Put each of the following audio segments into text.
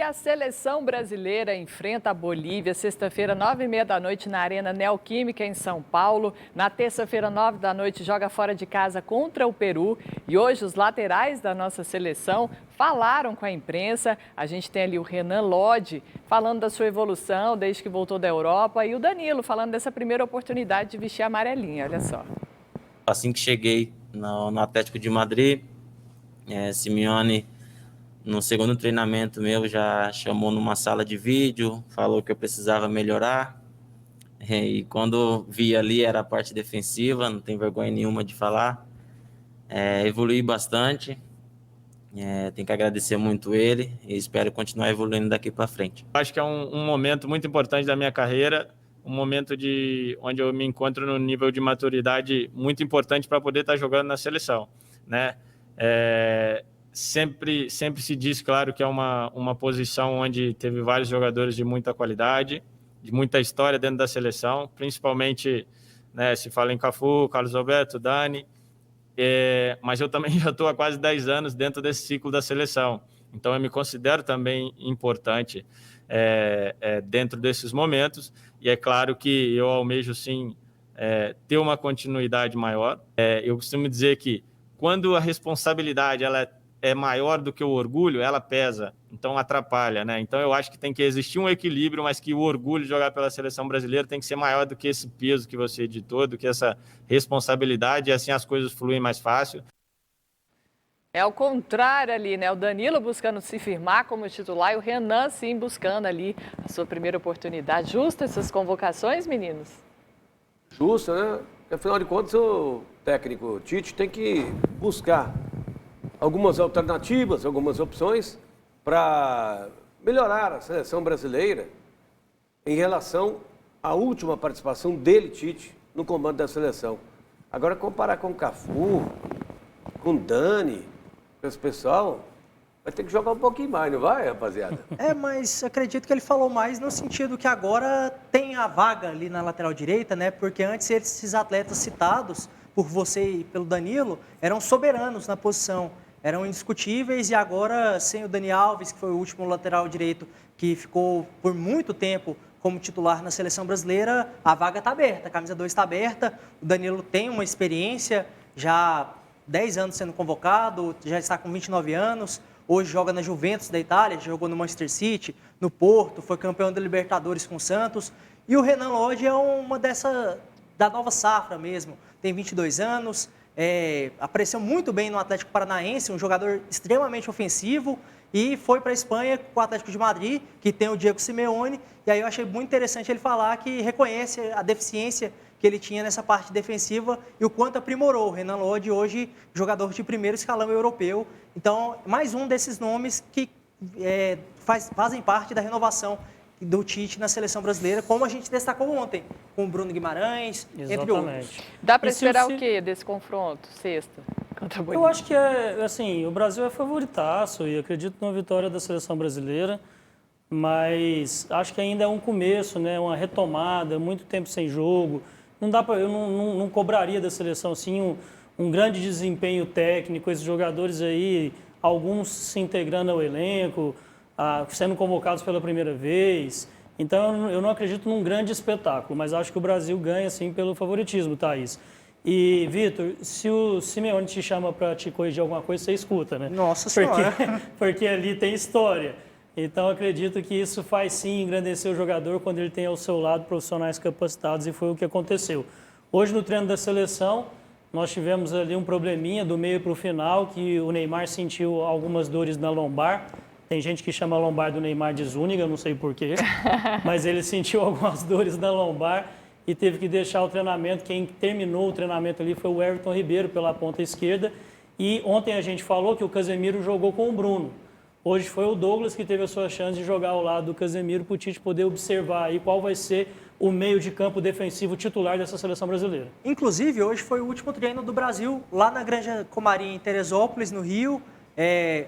a seleção brasileira enfrenta a Bolívia, sexta-feira, 9h30 na Arena Neoquímica, em São Paulo. Na terça-feira, 9 da noite, joga fora de casa contra o Peru. E hoje, os laterais da nossa seleção falaram com a imprensa. A gente tem ali o Renan Lodge falando da sua evolução desde que voltou da Europa. E o Danilo falando dessa primeira oportunidade de vestir a amarelinha, olha só. Assim que cheguei no Atlético de Madrid, Simeone, no segundo treinamento meu, já chamou numa sala de vídeo, falou que eu precisava melhorar. E quando vi ali, era a parte defensiva, não tem vergonha nenhuma de falar. Evolui bastante, tenho que agradecer muito ele e espero continuar evoluindo daqui para frente. Acho que é um momento muito importante da minha carreira, um momento onde eu me encontro num nível de maturidade muito importante para poder estar jogando na seleção, né? Sempre se diz, claro, que é uma posição onde teve vários jogadores de muita qualidade, de muita história dentro da seleção, principalmente, né, se fala em Cafu, Carlos Alberto, Dani, mas eu também já estou há quase 10 anos dentro desse ciclo da seleção, então eu me considero também importante dentro desses momentos, e é claro que eu almejo, sim, ter uma continuidade maior. Eu costumo dizer que quando a responsabilidade ela é maior do que o orgulho, ela pesa, então atrapalha, né? Então eu acho que tem que existir um equilíbrio, mas que o orgulho de jogar pela seleção brasileira tem que ser maior do que esse peso que você editou, do que essa responsabilidade, e assim as coisas fluem mais fácil. É ao contrário ali, né? O Danilo buscando se firmar como titular e o Renan, sim, buscando ali a sua primeira oportunidade. Justa essas convocações, meninos? Justa, né? Afinal de contas, o técnico Tite tem que buscar algumas alternativas, algumas opções para melhorar a seleção brasileira em relação à última participação dele, Tite, no comando da seleção. Agora, comparar com o Cafu, com o Dani, com esse pessoal, vai ter que jogar um pouquinho mais, não vai, rapaziada? Mas acredito que ele falou mais no sentido que agora tem a vaga ali na lateral direita, né? Porque antes esses atletas citados por você e pelo Danilo eram soberanos na posição, eram indiscutíveis, e agora sem o Dani Alves, que foi o último lateral direito que ficou por muito tempo como titular na seleção brasileira, a vaga está aberta, a camisa 2 está aberta, o Danilo tem uma experiência, já 10 anos sendo convocado, já está com 29 anos, hoje joga na Juventus da Itália, jogou no Manchester City, no Porto, foi campeão da Libertadores com o Santos, e o Renan Lodge é uma da nova safra mesmo, tem 22 anos, apareceu muito bem no Atlético Paranaense, um jogador extremamente ofensivo, e foi para a Espanha com o Atlético de Madrid, que tem o Diego Simeone, e aí eu achei muito interessante ele falar que reconhece a deficiência que ele tinha nessa parte defensiva e o quanto aprimorou. O Renan Lodge hoje jogador de primeiro escalão europeu, então mais um desses nomes que fazem parte da renovação do Tite na seleção brasileira, como a gente destacou ontem, com o Bruno Guimarães, entre outros. Dá para esperar o quê desse confronto, sexta, contra a Bolívia? Eu acho que assim, o Brasil é favoritaço e acredito numa vitória da seleção brasileira, mas acho que ainda é um começo, né, uma retomada, muito tempo sem jogo. Não dá para, eu não cobraria da seleção assim um grande desempenho técnico, esses jogadores aí, alguns se integrando ao elenco, sendo convocados pela primeira vez. Então, eu não acredito num grande espetáculo, mas acho que o Brasil ganha, sim, pelo favoritismo, Thaís. E, Vitor, se o Simeone te chama para te corrigir alguma coisa, você escuta, né? Nossa Senhora! Porque ali tem história. Então, acredito que isso faz, sim, engrandecer o jogador quando ele tem ao seu lado profissionais capacitados, e foi o que aconteceu. Hoje, no treino da seleção, nós tivemos ali um probleminha do meio para o final, que o Neymar sentiu algumas dores na lombar. Tem gente que chama a lombar do Neymar de Zúñiga, não sei porquê, mas ele sentiu algumas dores na lombar e teve que deixar o treinamento. Quem terminou o treinamento ali foi o Everton Ribeiro, pela ponta esquerda. E ontem a gente falou que o Casemiro jogou com o Bruno. Hoje foi o Douglas que teve a sua chance de jogar ao lado do Casemiro, para o Tite poder observar aí qual vai ser o meio de campo defensivo titular dessa seleção brasileira. Inclusive, hoje foi o último treino do Brasil lá na Granja Comarim, em Teresópolis, no Rio.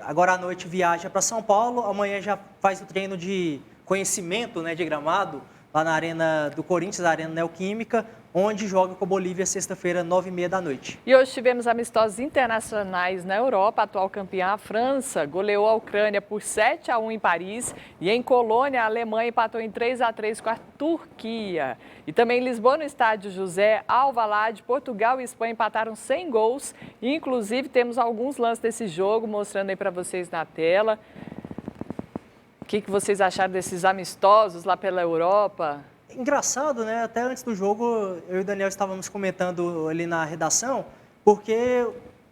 Agora à noite viaja para São Paulo, amanhã já faz o treino de conhecimento, né, de gramado, lá na Arena do Corinthians, a Arena Neoquímica, onde joga com a Bolívia sexta-feira, 9h30 da noite. E hoje tivemos amistosos internacionais na Europa. A atual campeã, a França, goleou a Ucrânia por 7-1 em Paris. E em Colônia, a Alemanha empatou em 3-3 com a Turquia. E também em Lisboa, no estádio José Alvalade, Portugal e Espanha empataram sem gols. E, inclusive, temos alguns lances desse jogo, mostrando aí para vocês na tela. O que vocês acharam desses amistosos lá pela Europa? Engraçado, né? Até antes do jogo, eu e o Daniel estávamos comentando ali na redação, porque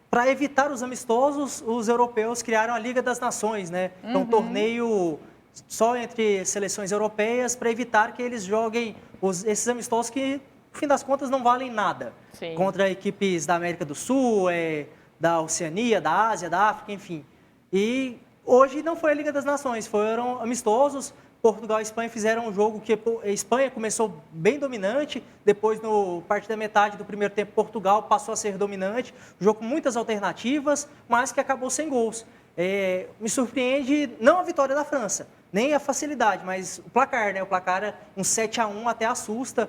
para evitar os amistosos, os europeus criaram a Liga das Nações, né? É um torneio só entre seleções europeias para evitar que eles joguem esses amistosos que, no fim das contas, não valem nada. Sim. Contra equipes da América do Sul, da Oceania, da Ásia, da África, enfim. E hoje não foi a Liga das Nações, foram amistosos. Portugal e Espanha fizeram um jogo que a Espanha começou bem dominante, depois, no parte da metade do primeiro tempo, Portugal passou a ser dominante, jogo com muitas alternativas, mas que acabou sem gols. Me surpreende não a vitória da França, nem a facilidade, mas o placar, né? O placar, um 7-1 até assusta.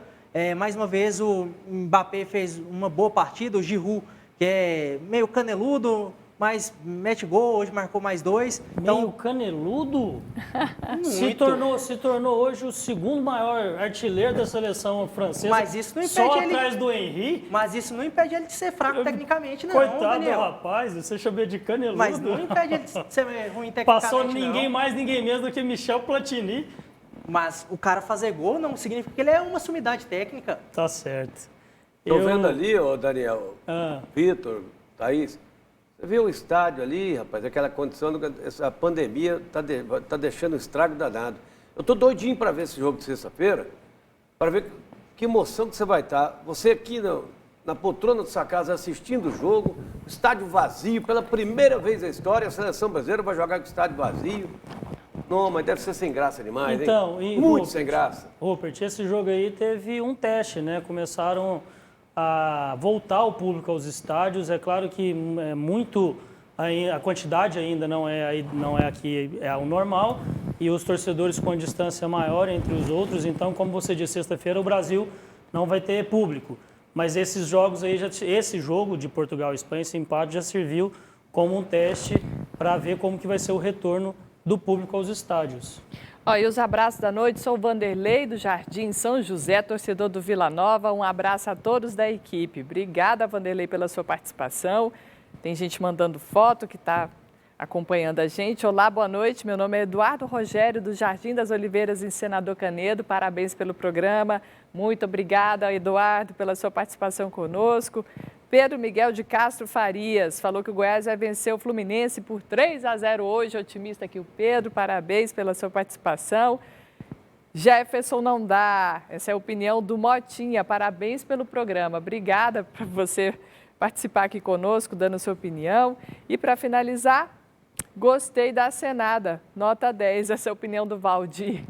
Mais uma vez, o Mbappé fez uma boa partida, o Giroud, que é meio caneludo, mas mete gol, hoje marcou mais 2. Meio caneludo? Se tornou hoje o segundo maior artilheiro da seleção francesa. Mas isso não impede só ele... atrás do Henry. Mas isso não impede ele de ser fraco tecnicamente, não, Coitado Daniel. do rapaz, você chamou de caneludo. Mas não impede ele de ser ruim tecnicamente, Passou ninguém não. mais, ninguém menos do que Michel Platini. Mas o cara fazer gol não significa que ele é uma sumidade técnica. Tá certo. Tô vendo ali, ô Daniel, Vitor, Thaís, você viu o estádio ali, rapaz, aquela condição, essa pandemia tá deixando um estrago danado. Eu tô doidinho para ver esse jogo de sexta-feira, para ver que emoção que você vai estar. Você aqui na poltrona da sua casa assistindo o jogo, estádio vazio, pela primeira vez na história, a seleção brasileira vai jogar com o estádio vazio. Não, mas deve ser sem graça demais, então, hein? E, Muito Rupert, sem graça. Rupert, esse jogo aí teve um teste, né? Começaram a voltar o público aos estádios. É claro que a quantidade ainda não é aqui, é o normal, e os torcedores com a distância maior entre os outros. Então, como você disse, sexta-feira o Brasil não vai ter público. Mas esses jogos aí, esse jogo de Portugal e Espanha, esse empate já serviu como um teste para ver como que vai ser o retorno do público aos estádios. E os abraços da noite, sou o Vanderlei do Jardim São José, torcedor do Vila Nova. Um abraço a todos da equipe. Obrigada, Vanderlei, pela sua participação. Tem gente mandando foto que está acompanhando a gente. Olá, boa noite. Meu nome é Eduardo Rogério, do Jardim das Oliveiras, em Senador Canedo. Parabéns pelo programa. Muito obrigada, Eduardo, pela sua participação conosco. Pedro Miguel de Castro Farias falou que o Goiás vai vencer o Fluminense por 3-0 hoje. Otimista aqui o Pedro, parabéns pela sua participação. Jefferson não dá, essa é a opinião do Motinha, parabéns pelo programa. Obrigada por você participar aqui conosco, dando a sua opinião. E para finalizar, gostei da acenada, nota 10, essa é a opinião do Valdir.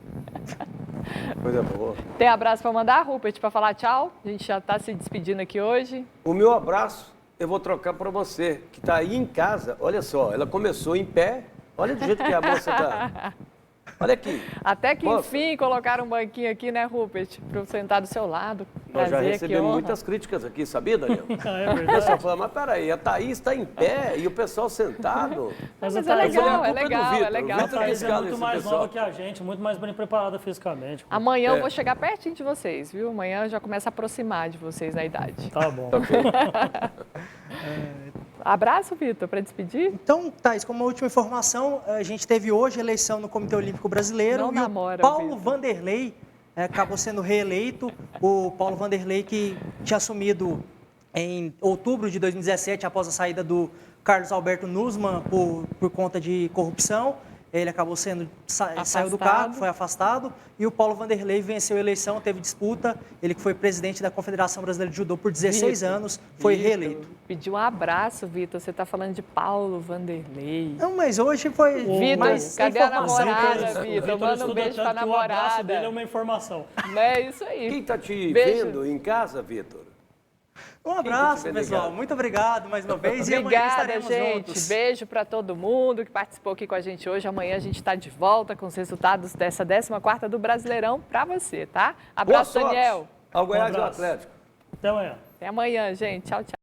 Coisa boa. Tem abraço para mandar, Rupert, para falar tchau? A gente já está se despedindo aqui hoje. O meu abraço eu vou trocar para você, que está aí em casa. Olha só, ela começou em pé. Olha do jeito que a moça está. Olha aqui. Até que, Moça, enfim, colocaram um banquinho aqui, né, Rupert? Para eu sentar do seu lado. nós já Prazer, recebemos que honra. muitas críticas aqui, sabia, Daniel? É O verdade. pessoal fala, mas peraí, a Thaís está em pé e o pessoal sentado. Mas a é Thaís legal, a é culpa é do legal, Vitor. é legal. O A Vitor Thaís é escala muito esse mais pessoal. nova que a gente, muito mais bem preparada fisicamente. Amanhã É. eu vou chegar pertinho de vocês, viu? Amanhã eu já começo a aproximar de vocês na idade. Tá bom. Abraço, Vitor, para despedir. Então, Thaís, como última informação, a gente teve hoje eleição no Comitê Olímpico Brasileiro Não e namora, o Paulo Vitor. Vanderlei acabou sendo reeleito. O Paulo Vanderlei, que tinha assumido em outubro de 2017, após a saída do Carlos Alberto Nussmann por conta de corrupção. Ele acabou saiu do cargo, foi afastado, e o Paulo Vanderlei venceu a eleição, teve disputa. Ele que foi presidente da Confederação Brasileira de Judô por 16 Vitor, anos, foi Vitor, reeleito. Pediu um abraço, Vitor. Você está falando de Paulo Vanderlei. Não, mas hoje foi Vitor, mais cadê a informação. namorada, Vitor? Manda um beijo para a O abraço dele é namorada. uma informação. É isso aí. Quem está te Beijo. vendo em casa, Vitor? Um abraço, Quem que te vê pessoal. ligado? Muito obrigado mais uma vez. E amanhã Obrigada, estaremos gente. juntos. Beijo para todo mundo que participou aqui com a gente hoje. Amanhã a gente está de volta com os resultados dessa 14ª do Brasileirão para você, tá? Boa Abraço, sorte Daniel. ao Goiás e ao abraço. Atlético. Até amanhã. Até amanhã, gente. Tchau, tchau.